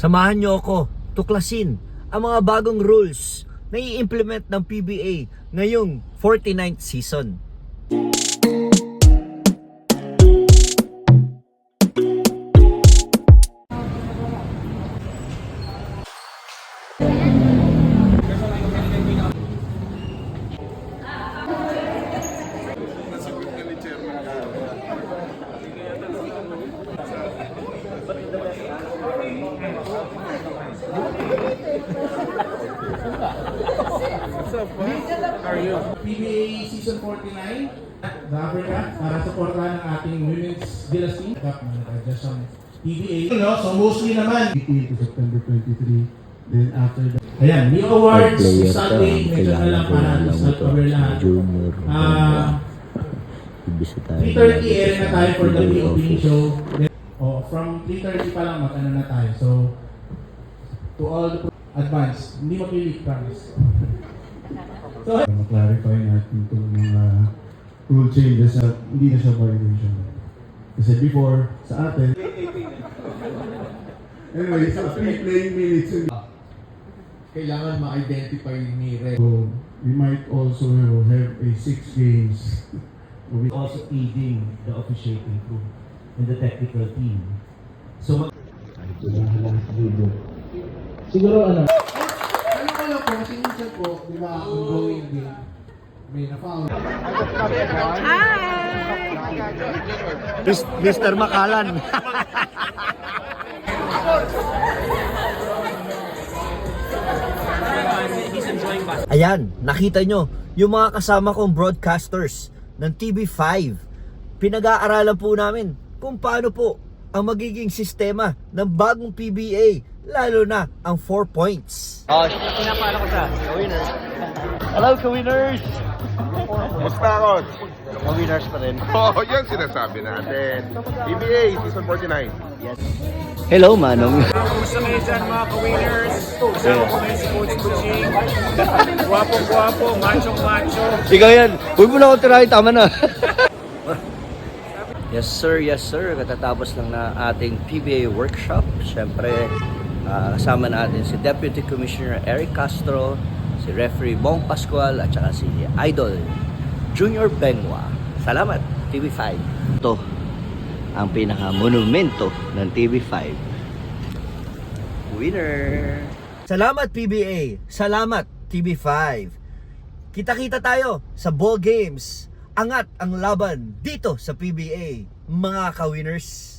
Samahan niyo ako tuklasin ang mga bagong rules na i-implement ng PBA ngayong 49th season. PBA Season 49, the Africa, para supportahan ang ating women's dynasty. Just some PBA. So mostly naman, 18 to September 23. Then after that, ayan, new awards, Sunday, medyo na lang para cover lahat. Junior. 3:30 area na tayo for the opening show. Then, from 3:30 pa lang mag-ano na tayo. So, to all the advance, hindi mapilit, promise. So, ma-clarify natin itong mga rule changes na hindi na siya violation. Kasi before, sa atin, anyway, sa free playing minutes, kailangan ma-identify ni Red. So, we might also have a 6 games. We also aiding the officiating crew and the technical team. So, Siguro ano ko lang po, kasi minsan po, di ba, ongoing game, may na-found. Mr. Makalan. Ayan, nakita nyo yung mga kasama kong broadcasters ng TV5. Pinag-aaralan po namin kung paano po ang magiging sistema ng bagong PBA, lalo na ang 4 points. Pinapala ko sa ka-winners. Hello, ka-winners! Basta ako. Ka-winners pa rin. Oo, yan sinasabi natin. PBA Season 49. Hello, Manong. Kumusta kayo dyan mga ka-winners? Kasama ko ngayon si Coach Kuching. Guwapo-guwapo, macho-macho. Ikaw yan. Huwag mo na ako tirahin. Tama na. Yes sir, yes sir. Katatapos lang na ating PBA workshop. Siyempre, kasama natin si Deputy Commissioner Eric Castro, si Referee Bong Pascual, at saka si Idol Junior Benwa. Salamat, TV5. Ito ang pinaka-monumento ng TV5. Winner! Salamat PBA! Salamat TV5! Kita-kita tayo sa ball games. Angat ang laban dito sa PBA, mga ka-winners.